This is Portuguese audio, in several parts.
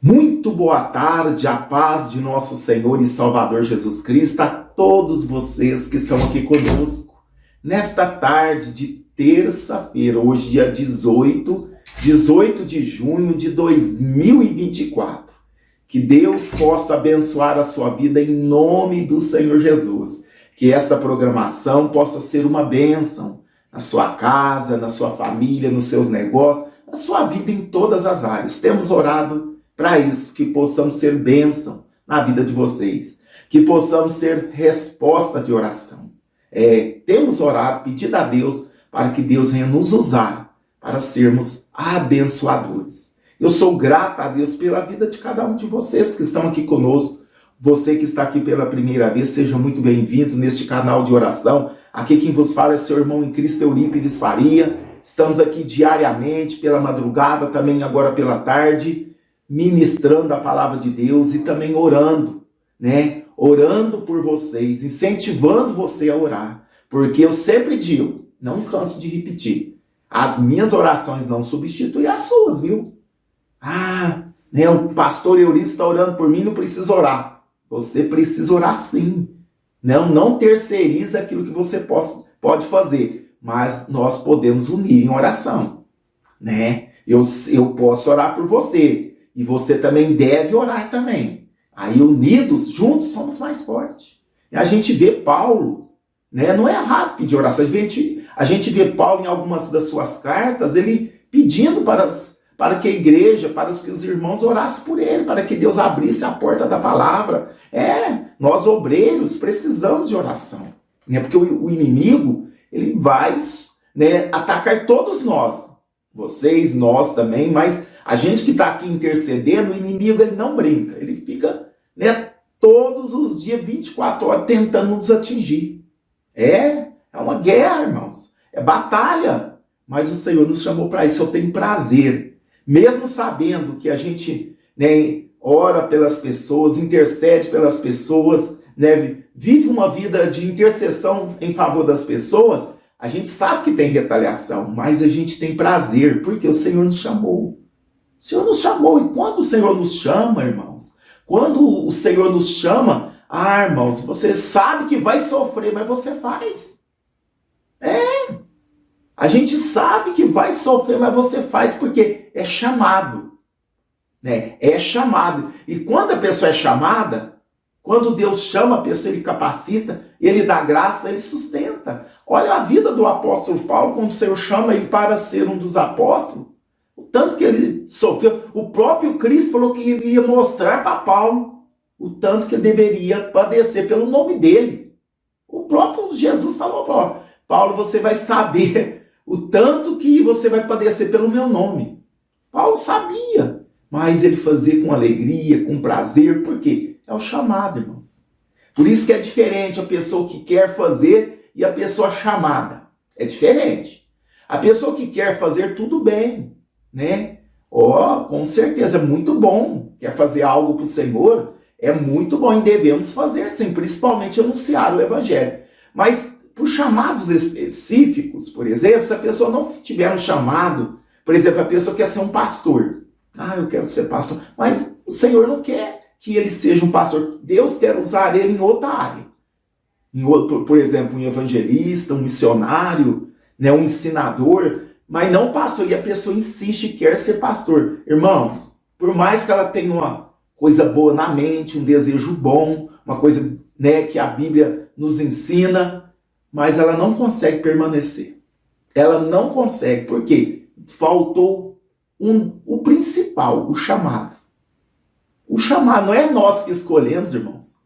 Muito boa tarde, a paz de nosso Senhor e Salvador Jesus Cristo a todos vocês que estão aqui conosco nesta tarde de terça-feira, hoje dia 18 de junho de 2024. Que Deus possa abençoar a sua vida em nome do Senhor Jesus. Que essa programação possa ser uma bênção na sua casa, na sua família, nos seus negócios, na sua vida em todas as áreas. Temos orado para isso, que possamos ser bênção na vida de vocês, que possamos ser resposta de oração. Temos orado, pedido a Deus para que Deus venha nos usar para sermos abençoadores. Eu sou grato a Deus pela vida de cada um de vocês que estão aqui conosco. Você que está aqui pela primeira vez, seja muito bem-vindo neste canal de oração. Aqui quem vos fala é seu irmão em Cristo, Eurípides Faria. Estamos aqui diariamente, pela madrugada, também agora pela tarde, ministrando a palavra de Deus e também orando, né? Orando por vocês, incentivando você a orar. Porque eu sempre digo, não canso de repetir, as minhas orações não substituem as suas, viu? O pastor Eurípides está orando por mim, não precisa orar. Você precisa orar sim. Não terceiriza aquilo que você pode fazer, mas nós podemos unir em oração, né? Eu posso orar por você, e você também deve orar também. Aí unidos, juntos, somos mais fortes. E a gente vê Paulo, né? Não é errado pedir oração. A gente vê Paulo em algumas das suas cartas, ele pedindo para que a igreja, para que os irmãos orassem por ele, para que Deus abrisse a porta da palavra. Nós obreiros precisamos de oração. Né? Porque o inimigo, ele vai, né, atacar todos nós. Vocês, nós também, mas a gente que está aqui intercedendo, o inimigo ele não brinca. Ele fica, né, todos os dias, 24 horas, tentando nos atingir. É uma guerra, irmãos. É batalha. Mas o Senhor nos chamou para isso. Eu tenho prazer. Mesmo sabendo que a gente, né, ora pelas pessoas, intercede pelas pessoas, né, vive uma vida de intercessão em favor das pessoas, a gente sabe que tem retaliação, mas a gente tem prazer, porque o Senhor nos chamou. O Senhor nos chamou, e quando o Senhor nos chama, irmãos, quando o Senhor nos chama, irmãos, você sabe que vai sofrer, mas você faz. A gente sabe que vai sofrer, mas você faz porque é chamado. Né? É chamado. E quando a pessoa é chamada, quando Deus chama a pessoa, ele capacita, ele dá graça, ele sustenta. Olha a vida do apóstolo Paulo, quando o Senhor chama ele para ser um dos apóstolos, o tanto que ele sofreu. O próprio Cristo falou que ele ia mostrar para Paulo o tanto que ele deveria padecer pelo nome dele. O próprio Jesus falou para Paulo, você vai saber o tanto que você vai padecer pelo meu nome. Paulo sabia, mas ele fazia com alegria, com prazer, por quê? É o chamado, irmãos. Por isso que é diferente a pessoa que quer fazer e a pessoa chamada. É diferente. A pessoa que quer fazer, tudo bem, né? Com certeza, é muito bom. Quer fazer algo para o Senhor, é muito bom e devemos fazer, sim, principalmente anunciar o Evangelho. Mas por chamados específicos, por exemplo, se a pessoa não tiver um chamado, por exemplo, a pessoa quer ser um pastor. Eu quero ser pastor. Mas o Senhor não quer que ele seja um pastor. Deus quer usar ele em outra área. Por exemplo, um evangelista, um missionário, né, um ensinador, mas não pastor. E a pessoa insiste e quer ser pastor. Irmãos, por mais que ela tenha uma coisa boa na mente, um desejo bom, uma coisa, né, que a Bíblia nos ensina, mas ela não consegue permanecer. Ela não consegue. Por quê? Faltou o principal, o chamado. O chamado não é nós que escolhemos, irmãos.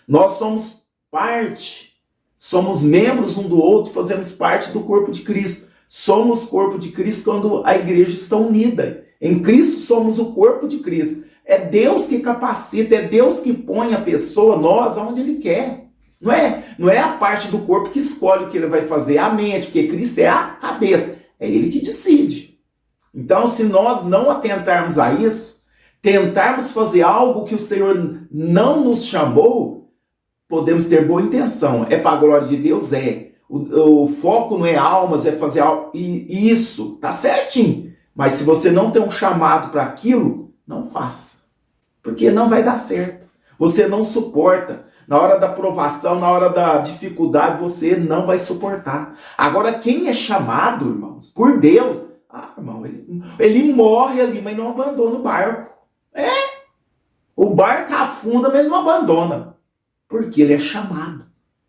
Nós somos parte, somos membros um do outro, fazemos parte do corpo de Cristo. Somos corpo de Cristo quando a igreja está unida. Em Cristo somos o corpo de Cristo. É Deus que capacita, é Deus que põe a pessoa, nós, aonde Ele quer. Não é a parte do corpo que escolhe o que ele vai fazer, é a mente, porque Cristo é a cabeça. É Ele que decide. Então, se nós não atentarmos a isso, tentarmos fazer algo que o Senhor não nos chamou, podemos ter boa intenção. É para a glória de Deus? É. O foco não é almas, é fazer algo. E isso, tá certinho. Mas se você não tem um chamado para aquilo, não faça. porque não vai dar certo. Você não suporta. Na hora da provação, na hora da dificuldade, você não vai suportar. Agora, quem é chamado, irmãos, por Deus, irmão, ele morre ali, mas não abandona o barco. O barco afunda, mas ele não abandona. Porque ele é chamado,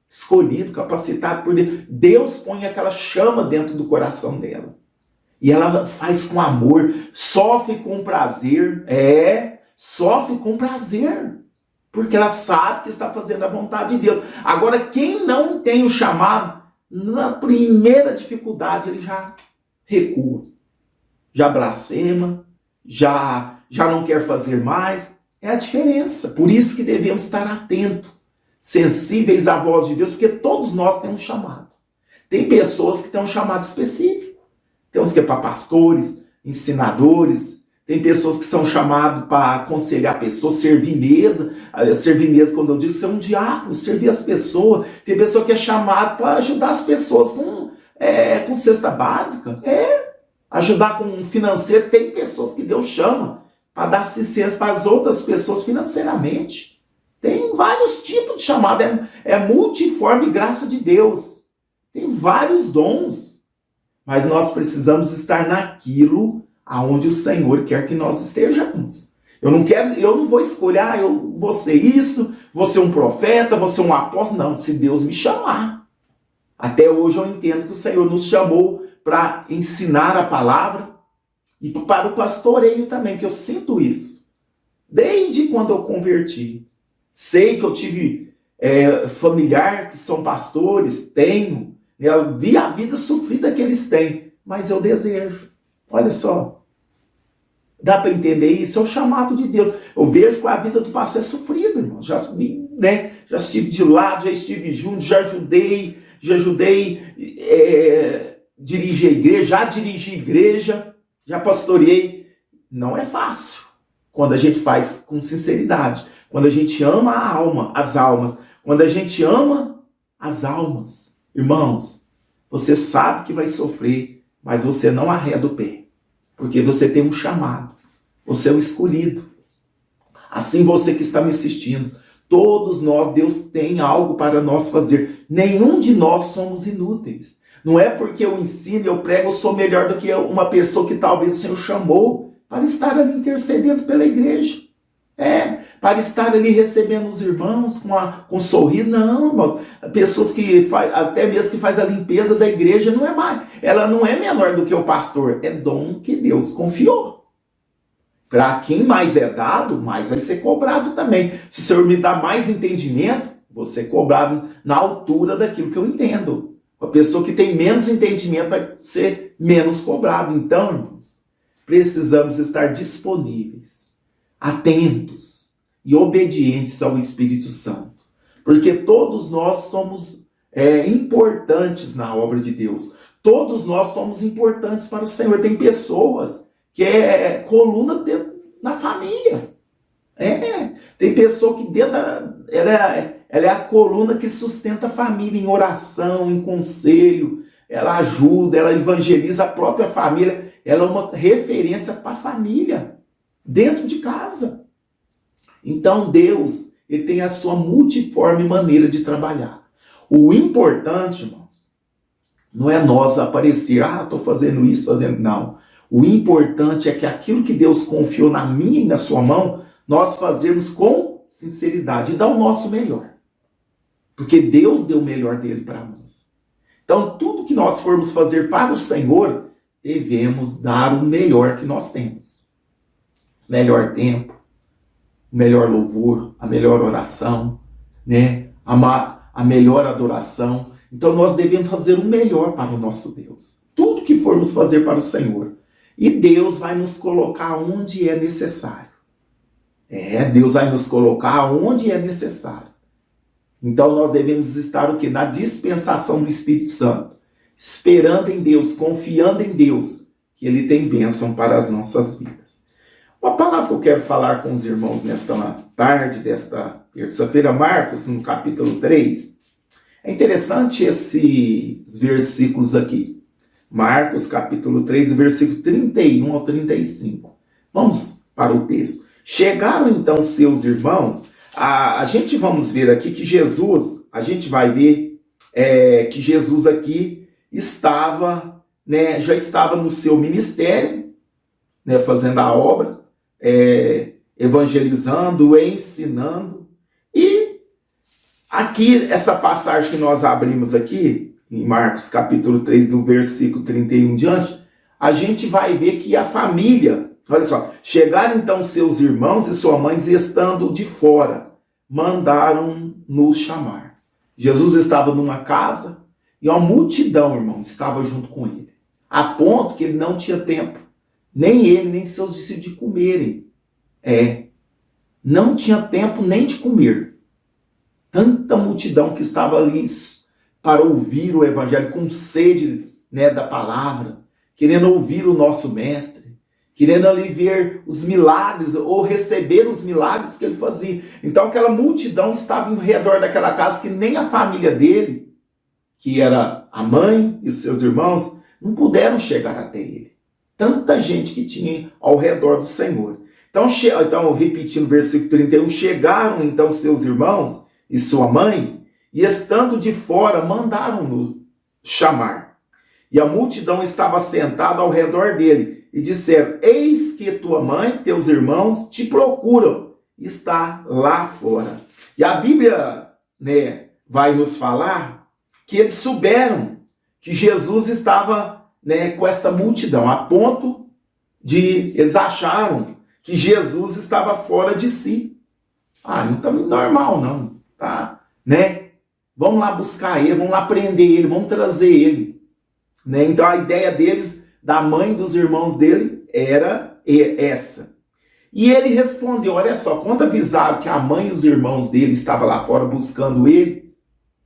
escolhido, capacitado por Deus. Deus põe aquela chama dentro do coração dela. E ela faz com amor, sofre com prazer. Sofre com prazer. Porque ela sabe que está fazendo a vontade de Deus. Agora, quem não tem o chamado, na primeira dificuldade, ele já recua. Já blasfema, já não quer fazer mais. É a diferença. Por isso que devemos estar atentos, sensíveis à voz de Deus, porque todos nós temos um chamado. Tem pessoas que têm um chamado específico. Tem uns que é para pastores, ensinadores. Tem pessoas que são chamadas para aconselhar pessoas, servir mesa. Servir mesa, quando eu digo, ser um diácono, servir as pessoas. Tem pessoa que é chamada para ajudar as pessoas com cesta básica. Ajudar com financeiro. Tem pessoas que Deus chama para dar assistência para as outras pessoas financeiramente. Tem vários tipos de chamado. É multiforme graça de Deus. Tem vários dons. Mas nós precisamos estar naquilo aonde o Senhor quer que nós estejamos. Eu não vou escolher, eu vou ser isso, vou ser um profeta, vou ser um apóstolo. Não, se Deus me chamar. Até hoje eu entendo que o Senhor nos chamou para ensinar a palavra e para o pastoreio também, que eu sinto isso. Desde quando eu converti. Sei que eu tive familiar que são pastores, tenho. Eu vi a vida sofrida que eles têm, mas eu desejo. Olha só. Dá para entender isso? É o chamado de Deus. Eu vejo que a vida do pastor é sofrida, irmão. Já estive de lado, já estive junto, já ajudei, dirigi a igreja, já dirigi igreja, já pastoreei. Não é fácil. Quando a gente faz com sinceridade. Quando a gente ama as almas. Quando a gente ama as almas. Irmãos, você sabe que vai sofrer, mas você não arreda o pé. Porque você tem um chamado. Você é o escolhido. Assim você que está me assistindo. Todos nós, Deus tem algo para nós fazer. Nenhum de nós somos inúteis. Não é porque eu ensino, eu prego, eu sou melhor do que uma pessoa que talvez o Senhor chamou para estar ali intercedendo pela igreja. Para estar ali recebendo os irmãos com sorriso. Não, irmão. Pessoas que até mesmo que faz a limpeza da igreja, não é mais. Ela não é menor do que o pastor. É dom que Deus confiou. Para quem mais é dado, mais vai ser cobrado também. Se o Senhor me dá mais entendimento, vou ser cobrado na altura daquilo que eu entendo. A pessoa que tem menos entendimento vai ser menos cobrado. Então, irmãos, precisamos estar disponíveis, atentos e obedientes ao Espírito Santo. Porque todos nós somos importantes na obra de Deus. Todos nós somos importantes para o Senhor. Tem pessoas que é coluna na família. Tem pessoa que ela é a coluna que sustenta a família em oração, em conselho. Ela ajuda, ela evangeliza a própria família. Ela é uma referência para a família, dentro de casa. Então Deus, ele tem a sua multiforme maneira de trabalhar. O importante, irmãos, não é nós aparecer, estou fazendo isso, fazendo... Não. O importante é que aquilo que Deus confiou na minha e na sua mão, nós fazemos com sinceridade e dar o nosso melhor. Porque Deus deu o melhor dele para nós. Então, tudo que nós formos fazer para o Senhor, devemos dar o melhor que nós temos. Melhor tempo, melhor louvor, a melhor oração, a melhor adoração. Então, nós devemos fazer o melhor para o nosso Deus. Tudo que formos fazer para o Senhor. E Deus vai nos colocar onde é necessário. Deus vai nos colocar onde é necessário. Então nós devemos estar o quê? Na dispensação do Espírito Santo. Esperando em Deus, confiando em Deus, que Ele tem bênção para as nossas vidas. Uma palavra que eu quero falar com os irmãos nesta tarde, desta terça-feira, Marcos, no capítulo 3. É interessante esses versículos aqui. Marcos, capítulo 3, versículo 31 ao 35. Vamos para o texto. Chegaram então seus irmãos, a gente vamos ver aqui que Jesus, a gente vai ver que Jesus aqui estava, né, já estava no seu ministério, né, fazendo a obra, evangelizando, ensinando. E aqui, essa passagem que nós abrimos aqui, em Marcos capítulo 3, do versículo 31 em diante, a gente vai ver que a família, olha só, chegaram então seus irmãos e sua mãe, estando de fora, mandaram-nos chamar. Jesus estava numa casa e uma multidão, irmão, estava junto com ele, a ponto que ele não tinha tempo, nem ele, nem seus discípulos, de comerem. Não tinha tempo nem de comer. Tanta multidão que estava ali para ouvir o evangelho, com sede, né, da palavra, querendo ouvir o nosso mestre, querendo ali ver os milagres, ou receber os milagres que ele fazia. Então aquela multidão estava ao redor daquela casa, que nem a família dele, que era a mãe e os seus irmãos, não puderam chegar até ele. Tanta gente que tinha ao redor do Senhor. Então repetindo o versículo 31, chegaram então seus irmãos e sua mãe, e estando de fora, mandaram-no chamar. E a multidão estava sentada ao redor dele, e disseram: eis que tua mãe e teus irmãos te procuram, está lá fora. E a Bíblia, né, vai nos falar que eles souberam que Jesus estava, né, com essa multidão, a ponto de eles acharam que Jesus estava fora de si. Não está normal não, tá, né? Vamos lá buscar ele, vamos lá prender ele, vamos trazer ele, né? Então a ideia deles, da mãe e dos irmãos dele, era essa. E ele respondeu, olha só, quando avisaram que a mãe e os irmãos dele estavam lá fora buscando ele,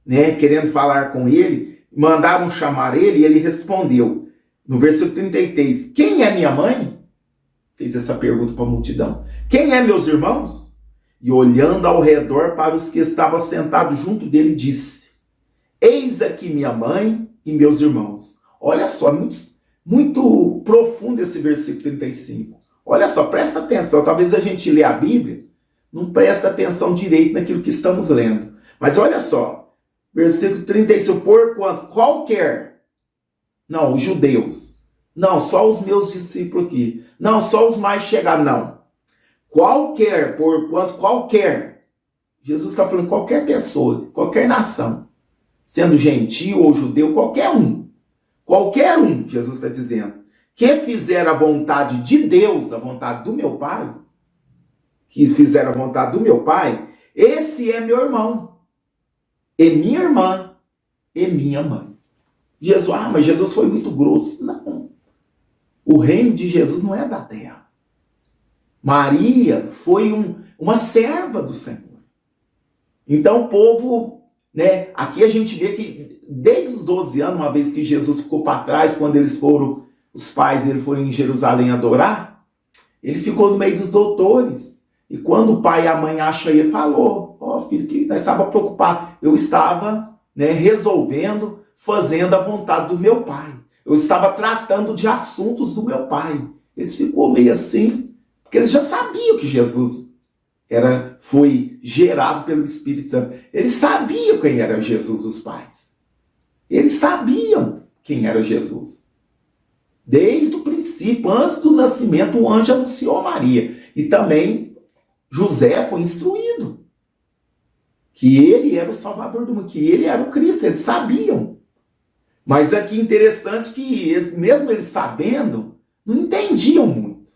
né, querendo falar com ele, mandaram chamar ele, e ele respondeu, no versículo 33, quem é minha mãe? Fez essa pergunta para a multidão. Quem é meus irmãos? E olhando ao redor para os que estavam sentados junto dele, disse: eis aqui minha mãe e meus irmãos. Olha só, muito profundo esse versículo 35. Olha só, presta atenção. Talvez a gente lê a Bíblia, não presta atenção direito naquilo que estamos lendo. Mas olha só, versículo 35, porquanto qualquer, não, os judeus, não, só os meus discípulos aqui, não, só os mais chegados, não. Porquanto qualquer, Jesus está falando qualquer pessoa, qualquer nação, sendo gentil ou judeu, qualquer um, Jesus está dizendo, que fizer a vontade de Deus, a vontade do meu Pai, que fizer a vontade do meu Pai, esse é meu irmão, e minha irmã, e minha mãe. Jesus, mas Jesus foi muito grosso. Não, o reino de Jesus não é da terra. Maria foi uma serva do Senhor. Então o povo, né, aqui a gente vê que desde os 12 anos, uma vez que Jesus ficou para trás, quando os pais dele foram em Jerusalém adorar, ele ficou no meio dos doutores. E quando o pai e a mãe acham ele, falou: filho, que nós estávamos preocupados. Eu estava, né, resolvendo, fazendo a vontade do meu pai. Eu estava tratando de assuntos do meu pai. Eles ficou meio assim, porque eles já sabiam que Jesus foi gerado pelo Espírito Santo. Eles sabiam quem era Jesus, os pais. Eles sabiam quem era Jesus. Desde o princípio, antes do nascimento, o anjo anunciou a Maria. E também José foi instruído que ele era o Salvador do mundo, que ele era o Cristo. Eles sabiam. Mas aqui interessante que eles, mesmo eles sabendo, não entendiam muito,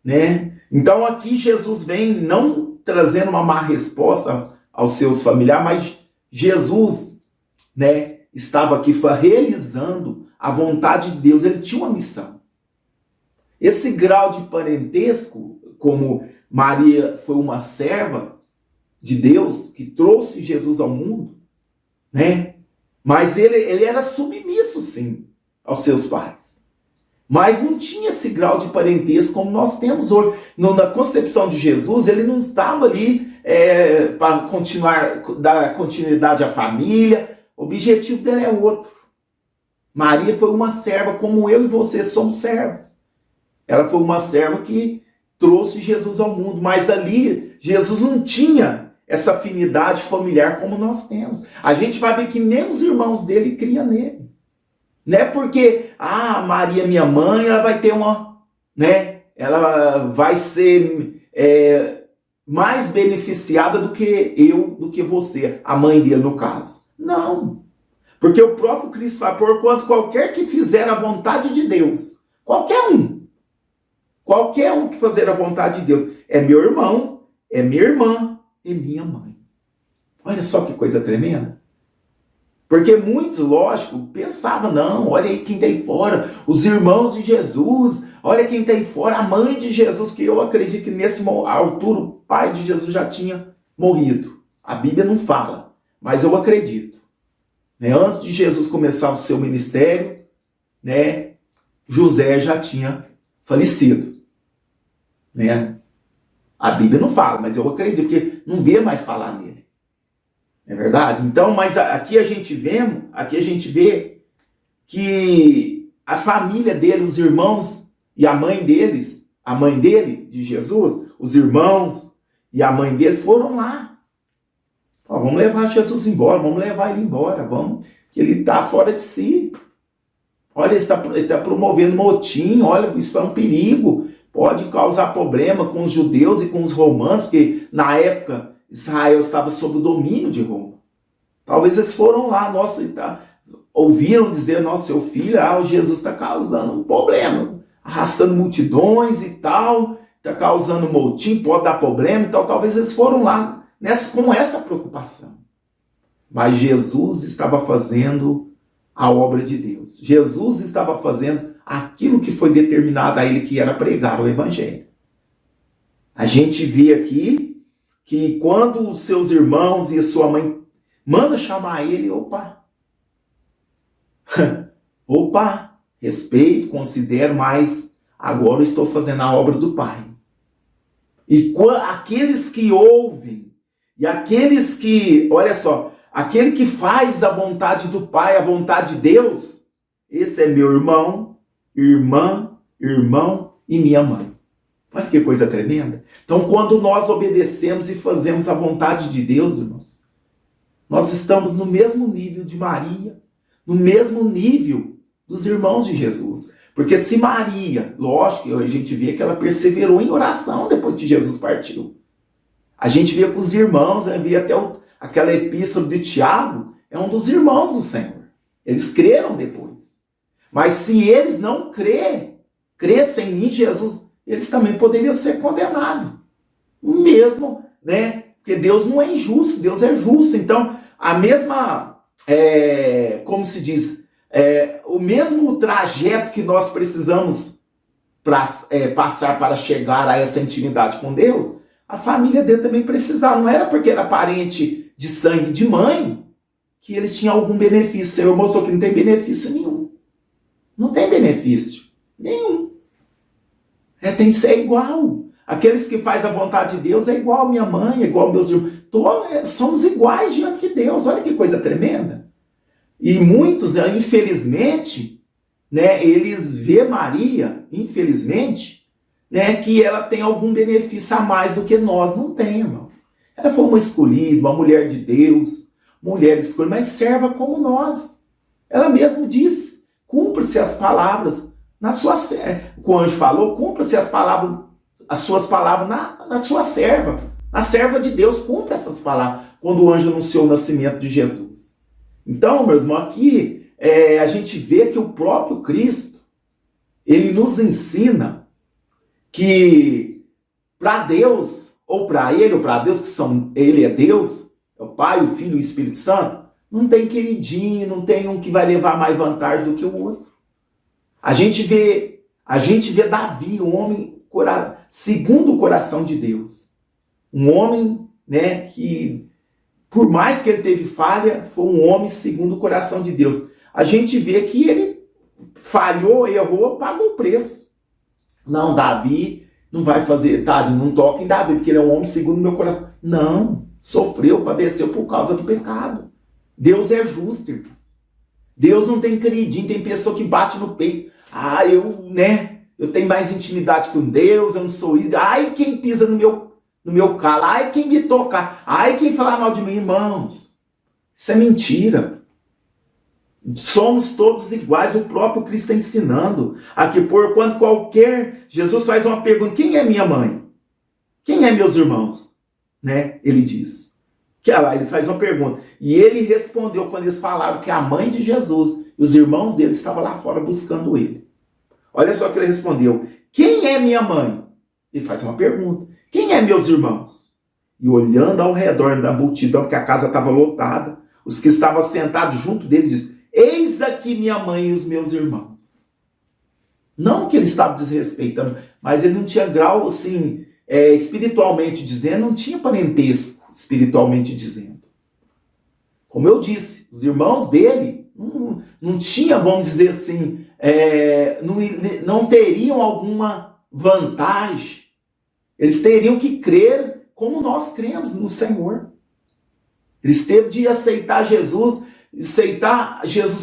né? Então aqui Jesus vem não trazendo uma má resposta aos seus familiares, mas Jesus, né, estava aqui realizando a vontade de Deus. Ele tinha uma missão. Esse grau de parentesco, como Maria foi uma serva de Deus que trouxe Jesus ao mundo, né? Mas ele era submisso, sim, aos seus pais. Mas não tinha esse grau de parentesco como nós temos hoje. Na concepção de Jesus, ele não estava ali para dar continuidade à família. O objetivo dele é outro. Maria foi uma serva como eu e você somos servos. Ela foi uma serva que trouxe Jesus ao mundo, mas ali Jesus não tinha essa afinidade familiar como nós temos. A gente vai ver que nem os irmãos dele criam nele. Não é porque, Maria, minha mãe, ela vai ter ela vai ser mais beneficiada do que eu, do que você, a mãe dele no caso. Não. Porque o próprio Cristo vai porquanto qualquer que fizer a vontade de Deus, qualquer um que fazer a vontade de Deus, é meu irmão, é minha irmã, é minha mãe. Olha só que coisa tremenda. Porque muitos, lógico, pensavam, não, olha aí quem está aí fora, os irmãos de Jesus, olha quem está aí fora, a mãe de Jesus, porque eu acredito que nessa altura o pai de Jesus já tinha morrido. A Bíblia não fala, mas eu acredito. Antes de Jesus começar o seu ministério, José já tinha falecido. A Bíblia não fala, mas eu acredito, porque não vê mais falar nele. É verdade? Então, mas aqui a gente vê que a família dele, os irmãos e a mãe dele, de Jesus, os irmãos e a mãe dele foram lá. Vamos levar Jesus embora, vamos levar ele embora, que ele está fora de si. Olha, ele está promovendo motim, olha, isso é um perigo, pode causar problema com os judeus e com os romanos, porque na época Israel estava sob o domínio de Roma. Talvez eles foram lá, ouviram dizer, seu filho, Jesus está causando um problema, arrastando multidões e tal, está causando motim, pode dar problema e tal. Talvez eles foram lá com essa preocupação. Mas Jesus estava fazendo a obra de Deus. Jesus estava fazendo aquilo que foi determinado a ele, que era pregar o Evangelho. A gente vê aqui que quando os seus irmãos e a sua mãe manda chamar ele, respeito, considero, mas agora eu estou fazendo a obra do Pai. E aqueles que ouvem, e aqueles que, olha só, aquele que faz a vontade do Pai, a vontade de Deus, esse é meu irmão, irmã, irmão e minha mãe. Olha que coisa tremenda. Então, quando nós obedecemos e fazemos a vontade de Deus, irmãos, nós estamos no mesmo nível de Maria, no mesmo nível dos irmãos de Jesus. Porque se Maria, lógico, a gente vê que ela perseverou em oração depois que Jesus partiu. A gente vê com os irmãos, vê até aquela epístola de Tiago, é um dos irmãos do Senhor. Eles creram depois. Mas se eles não crescem em Jesus, eles também poderiam ser condenados. Mesmo, porque Deus não é injusto, Deus é justo. Então, a mesma, como se diz, o mesmo trajeto que nós precisamos passar para chegar a essa intimidade com Deus, a família dele também precisava. Não era porque era parente de sangue de mãe que eles tinham algum benefício. O Senhor mostrou que não tem benefício nenhum. Não tem benefício nenhum. Tem que ser igual. Aqueles que fazem a vontade de Deus é igual a minha mãe, é igual a meus irmãos. Somos iguais diante de Deus. Olha que coisa tremenda. E muitos, infelizmente, eles vê Maria, infelizmente, que ela tem algum benefício a mais do que nós não temos, irmãos. Ela foi uma escolhida, uma mulher de Deus, mulher escolhida, mas serva como nós. Ela mesma disse, cumpra-se as palavras na sua serva. O anjo falou, cumpra-se as suas palavras na sua serva. Na serva de Deus, cumpra essas palavras, quando o anjo anunciou o nascimento de Jesus. Então, meus irmãos, aqui a gente vê que o próprio Cristo, ele nos ensina que para Deus, ou para ele, ou para Deus, ele é Deus, é o Pai, o Filho e o Espírito Santo, não tem queridinho, não tem um que vai levar mais vantagem do que o outro. A gente vê Davi, um homem segundo o coração de Deus. Um homem, que por mais que ele teve falha, foi um homem segundo o coração de Deus. A gente vê que ele falhou, errou, pagou o preço. Não, Davi não vai fazer, não toca em Davi, porque ele é um homem segundo o meu coração. Não, sofreu, padeceu por causa do pecado. Deus é justo, irmãos. Deus não tem queridinho, tem pessoa que bate no peito. eu tenho mais intimidade com Deus, eu não sou isso. Ai, quem pisa no meu calo, ai, quem me toca, ai, quem fala mal de mim, irmãos. Isso é mentira. Somos todos iguais, o próprio Cristo está ensinando. Aqui, quando qualquer... Jesus faz uma pergunta, quem é minha mãe? Quem é meus irmãos? Né? Ele diz. Ele faz uma pergunta. E ele respondeu quando eles falaram que a mãe de Jesus e os irmãos dele estavam lá fora buscando ele. Olha só o que ele respondeu. Quem é minha mãe? Ele faz uma pergunta. Quem é meus irmãos? E olhando ao redor da multidão, porque a casa estava lotada, os que estavam sentados junto dele, diz, eis aqui minha mãe e os meus irmãos. Não que ele estava desrespeitando, mas ele não tinha grau, assim, espiritualmente dizendo, não tinha parentesco espiritualmente dizendo. Como eu disse, os irmãos dele não tinham, vamos dizer assim, não teriam alguma vantagem. Eles teriam que crer como nós cremos no Senhor. Eles teve de aceitar Jesus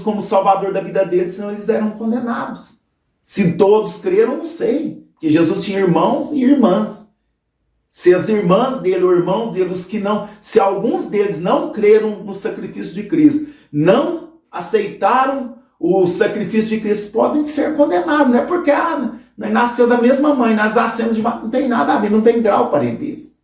como Salvador da vida deles, senão eles eram condenados. Se todos creram, não sei. Porque Jesus tinha irmãos e irmãs. Se as irmãs dele ou irmãos dele, se alguns deles não creram no sacrifício de Cristo, não aceitaram o sacrifício de Cristo, podem ser condenados. Não é porque nós nasceu da mesma mãe, nós nascemos de não tem nada a ver, não tem grau parentesco.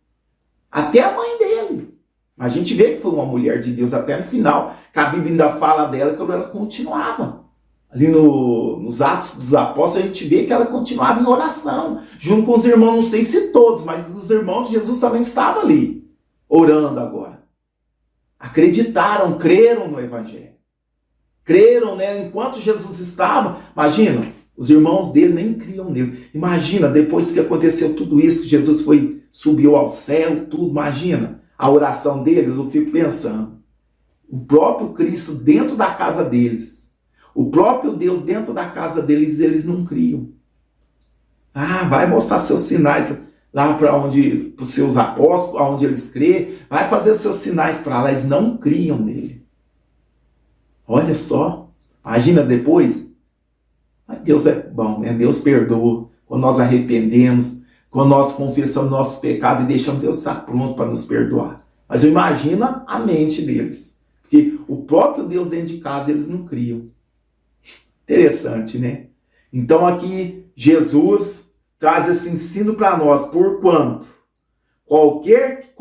Até a mãe dele. A gente vê que foi uma mulher de Deus até no final, que a Bíblia ainda fala dela, que ela continuava. Ali nos Atos dos Apóstolos, a gente vê que ela continuava em oração, junto com os irmãos, não sei se todos, mas os irmãos de Jesus também estavam ali, orando agora. Acreditaram, creram no Evangelho. Creram, né? Enquanto Jesus estava, imagina, os irmãos dele nem criam nele. Imagina, depois que aconteceu tudo isso, Jesus subiu ao céu, tudo, imagina a oração deles, eu fico pensando. O próprio Cristo dentro da casa deles, o próprio Deus dentro da casa deles, eles não criam. Vai mostrar seus sinais lá para os seus apóstolos, aonde eles creem, vai fazer seus sinais para lá, eles não criam nele. Olha só, imagina depois. Mas Deus é bom, né? Deus perdoa quando nós arrependemos, quando nós confessamos nosso pecado e deixamos Deus estar pronto para nos perdoar. Mas eu imagino a mente deles, porque o próprio Deus dentro de casa eles não criam. Interessante, né? Então aqui Jesus traz esse ensino para nós, porquanto qualquer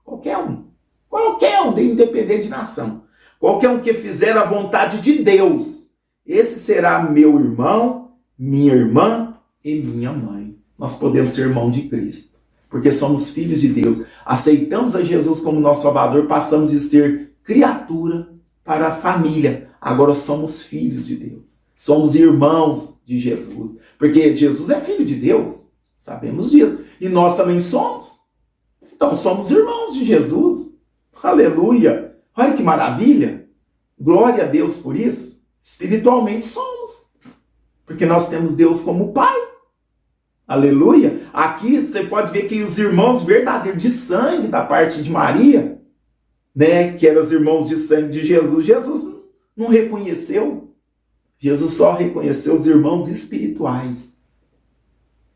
um, independente de nação, qualquer um que fizer a vontade de Deus, esse será meu irmão, minha irmã e minha mãe. Nós podemos ser irmão de Cristo, porque somos filhos de Deus. Aceitamos a Jesus como nosso Salvador, passamos de ser criatura para a família. Agora somos filhos de Deus. Somos irmãos de Jesus. Porque Jesus é filho de Deus. Sabemos disso. E nós também somos. Então somos irmãos de Jesus. Aleluia. Olha que maravilha. Glória a Deus por isso. Espiritualmente somos. Porque nós temos Deus como Pai. Aleluia. Aqui você pode ver que os irmãos verdadeiros de sangue da parte de Maria, né, que eram os irmãos de sangue de Jesus, Jesus não reconheceu. Jesus só reconheceu os irmãos espirituais.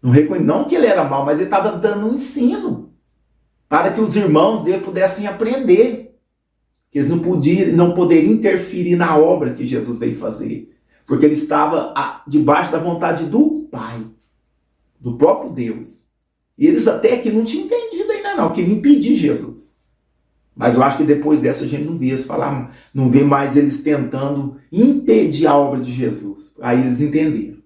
Não que ele era mau, mas ele estava dando um ensino para que os irmãos dele pudessem aprender. Que eles não poderiam interferir na obra que Jesus veio fazer. Porque ele estava debaixo da vontade do Pai, do próprio Deus. E eles até que não tinham entendido ainda não, queriam impedir Jesus. Mas eu acho que depois dessa a gente não vê mais eles tentando impedir a obra de Jesus. Aí eles entenderam.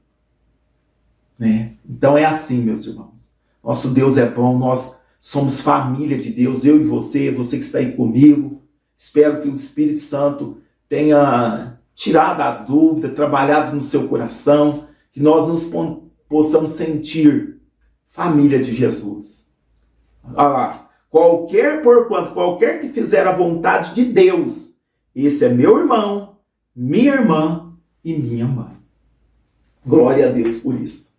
Né? Então é assim, meus irmãos. Nosso Deus é bom, nós somos família de Deus, eu e você que está aí comigo. Espero que o Espírito Santo tenha tirado as dúvidas, trabalhado no seu coração, que nós possamos sentir família de Jesus. Olha lá. Porquanto qualquer que fizer a vontade de Deus, esse é meu irmão, minha irmã e minha mãe. Glória a Deus por isso.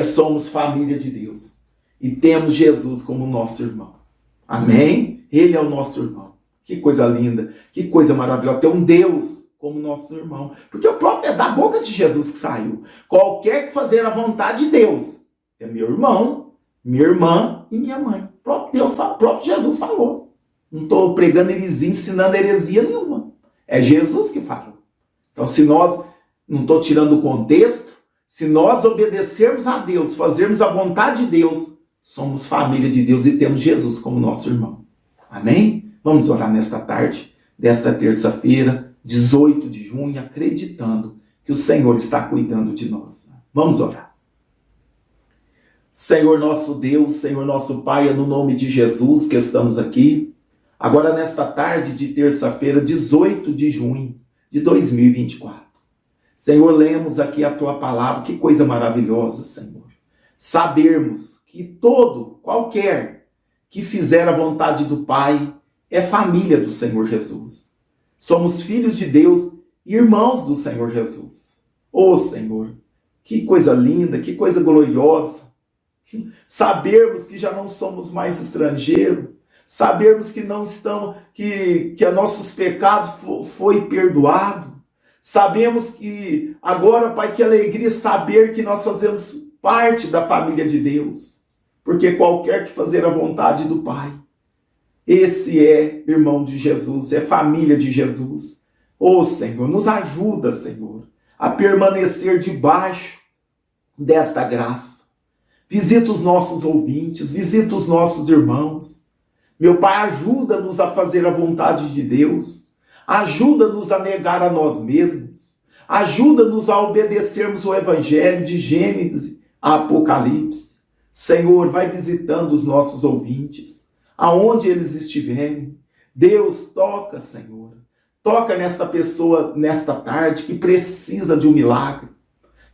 Somos família de Deus e temos Jesus como nosso irmão. Amém? Ele é o nosso irmão. Que coisa linda, que coisa maravilhosa. Ter um Deus como nosso irmão. Porque o próprio é da boca de Jesus que saiu. Qualquer que fazer a vontade de Deus é meu irmão, minha irmã e minha mãe. O próprio Deus, o próprio Jesus falou. Não estou pregando heresia, ensinando heresia nenhuma. É Jesus que falou. Então, se nós, não estou tirando o contexto, se nós obedecermos a Deus, fazermos a vontade de Deus, somos família de Deus e temos Jesus como nosso irmão. Amém? Vamos orar nesta tarde, desta terça-feira, 18 de junho, acreditando que o Senhor está cuidando de nós. Vamos orar. Senhor nosso Deus, Senhor nosso Pai, é no nome de Jesus que estamos aqui, agora nesta tarde de terça-feira, 18 de junho de 2024. Senhor, lemos aqui a Tua palavra, que coisa maravilhosa, Senhor. Sabermos que qualquer que fizer a vontade do Pai é família do Senhor Jesus. Somos filhos de Deus e irmãos do Senhor Jesus. Ô Senhor, que coisa linda, que coisa gloriosa. Sabermos que já não somos mais estrangeiros, sabermos que não estamos, que nossos pecados foi perdoado. Sabemos que agora, Pai, que alegria saber que nós fazemos parte da família de Deus. Porque qualquer que fazer a vontade do Pai, esse é irmão de Jesus, é família de Jesus. Ô Senhor, nos ajuda, Senhor, a permanecer debaixo desta graça. Visita os nossos ouvintes, visita os nossos irmãos. Meu Pai, ajuda-nos a fazer a vontade de Deus. Ajuda-nos a negar a nós mesmos. Ajuda-nos a obedecermos o Evangelho de Gênesis a Apocalipse. Senhor, vai visitando os nossos ouvintes, aonde eles estiverem. Deus, toca, Senhor. Toca nessa pessoa, nesta tarde, que precisa de um milagre.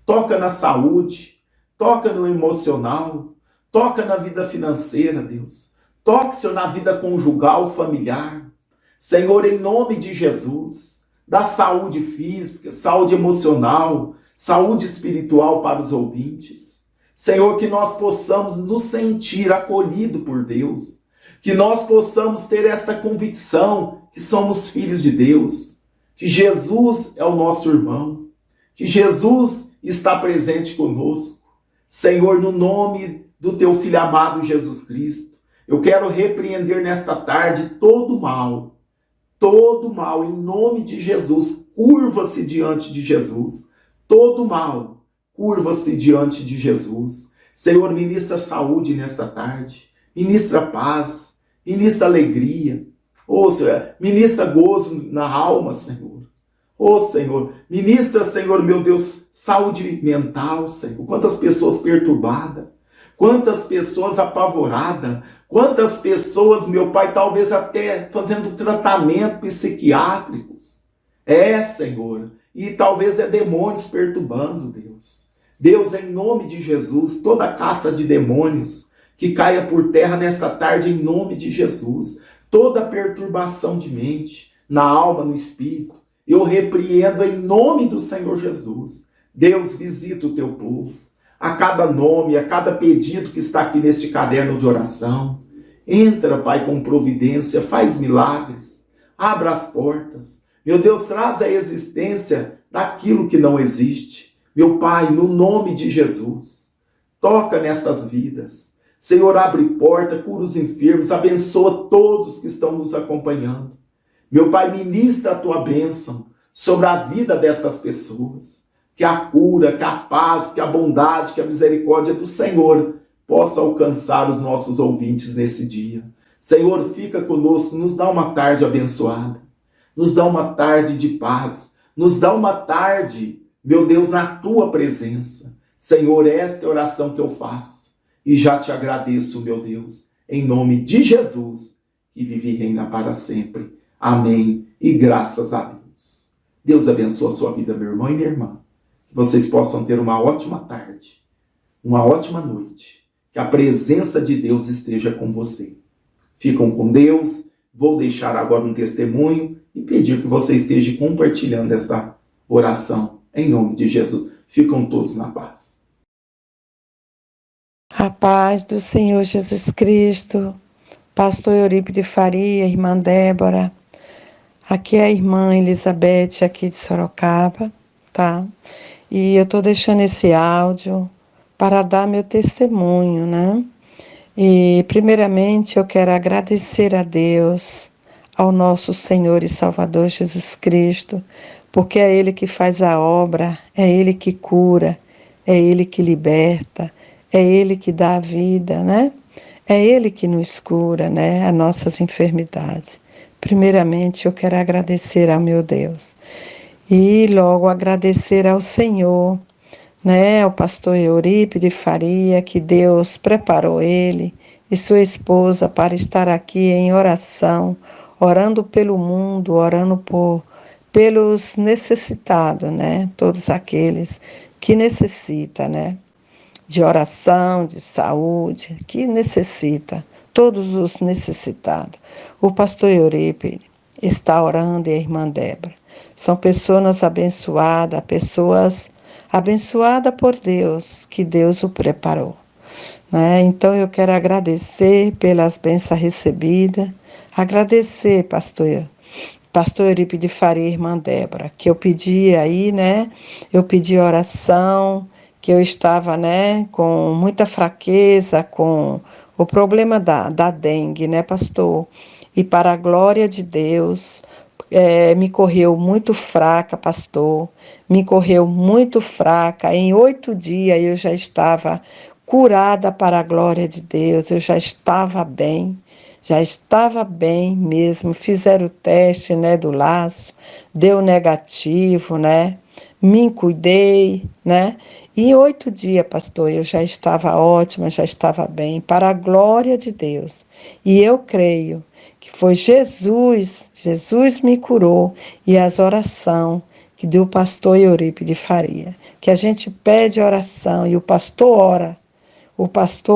Toca na saúde, toca no emocional, toca na vida financeira, Deus. Toque, Senhor, na vida conjugal, familiar. Senhor, em nome de Jesus, dá saúde física, saúde emocional, saúde espiritual para os ouvintes. Senhor, que nós possamos nos sentir acolhidos por Deus, que nós possamos ter esta convicção que somos filhos de Deus, que Jesus é o nosso irmão, que Jesus está presente conosco. Senhor, no nome do Teu Filho amado Jesus Cristo, eu quero repreender nesta tarde todo mal, em nome de Jesus. Curva-se diante de Jesus, todo mal, curva-se diante de Jesus. Senhor, ministra saúde nesta tarde, ministra paz, ministra alegria. Ô Senhor, ministra gozo na alma, Senhor. Ô Senhor, ministra, Senhor, meu Deus, saúde mental, Senhor. Quantas pessoas perturbadas, quantas pessoas apavoradas, quantas pessoas, meu Pai, talvez até fazendo tratamento psiquiátricos. Senhor, e talvez é demônios perturbando, Deus. Deus, em nome de Jesus, toda casta de demônios que caia por terra nesta tarde, em nome de Jesus. Toda perturbação de mente, na alma, no espírito, eu repreendo em nome do Senhor Jesus. Deus, visita o teu povo. A cada nome, a cada pedido que está aqui neste caderno de oração. Entra, Pai, com providência, faz milagres, abra as portas. Meu Deus, traz a existência daquilo que não existe. Meu Pai, no nome de Jesus, toca nessas vidas. Senhor, abre porta, cura os enfermos, abençoa todos que estão nos acompanhando. Meu Pai, ministra a tua bênção sobre a vida destas pessoas. Que a cura, que a paz, que a bondade, que a misericórdia do Senhor possa alcançar os nossos ouvintes nesse dia. Senhor, fica conosco, nos dá uma tarde abençoada. Nos dá uma tarde de paz. Nos dá uma tarde, meu Deus, na tua presença. Senhor, esta é a oração que eu faço. E já te agradeço, meu Deus, em nome de Jesus, que vive e reina para sempre. Amém. E graças a Deus. Deus abençoe a sua vida, meu irmão e minha irmã. Que vocês possam ter uma ótima tarde, uma ótima noite. Que a presença de Deus esteja com você. Ficam com Deus. Vou deixar agora um testemunho e pedir que você esteja compartilhando esta oração. Em nome de Jesus. Ficam todos na paz. A paz do Senhor Jesus Cristo, pastor Eurípides Faria, irmã Débora, Aqui é a irmã Elizabeth, aqui de Sorocaba, tá? E eu tô deixando esse áudio para dar meu testemunho, né? E primeiramente eu quero agradecer a Deus, ao nosso Senhor e Salvador Jesus Cristo, porque é Ele que faz a obra, é Ele que cura, é Ele que liberta, é Ele que dá a vida, né? É Ele que nos cura, né? As nossas enfermidades. Primeiramente eu quero agradecer ao meu Deus e logo agradecer ao Senhor, né, o pastor Eurípides Faria, que Deus preparou ele e sua esposa para estar aqui em oração, orando pelo mundo, orando pelos necessitados, né, todos aqueles que necessitam, né, de oração, de saúde, que necessita, todos os necessitados. O pastor Eurípides está orando e a irmã Débora. São pessoas abençoadas por Deus, que Deus o preparou. Né? Então eu quero agradecer pelas bênçãos recebidas, agradecer, pastor Eurípides Faria, irmã Débora, que eu pedi aí, né? Eu pedi oração, que eu estava, né, com muita fraqueza, com o problema da dengue, né, pastor? E para a glória de Deus, me correu muito fraca, pastor, me correu muito fraca. Em 8 dias eu já estava curada para a glória de Deus, eu já estava bem mesmo. Fizeram o teste, né, do laço, deu negativo, né? Me cuidei, né? E em 8 dias, pastor, eu já estava ótima, já estava bem, para a glória de Deus. E eu creio que foi Jesus me curou, e as orações que deu o pastor Eurípides Faria, que a gente pede oração e o pastor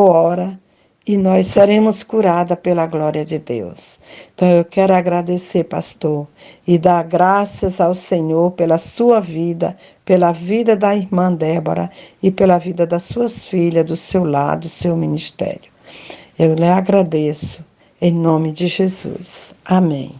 ora, e nós seremos curadas pela glória de Deus. Então eu quero agradecer, pastor, e dar graças ao Senhor pela sua vida, pela vida da irmã Débora e pela vida das suas filhas, do seu lar, do seu ministério. Eu lhe agradeço, em nome de Jesus. Amém.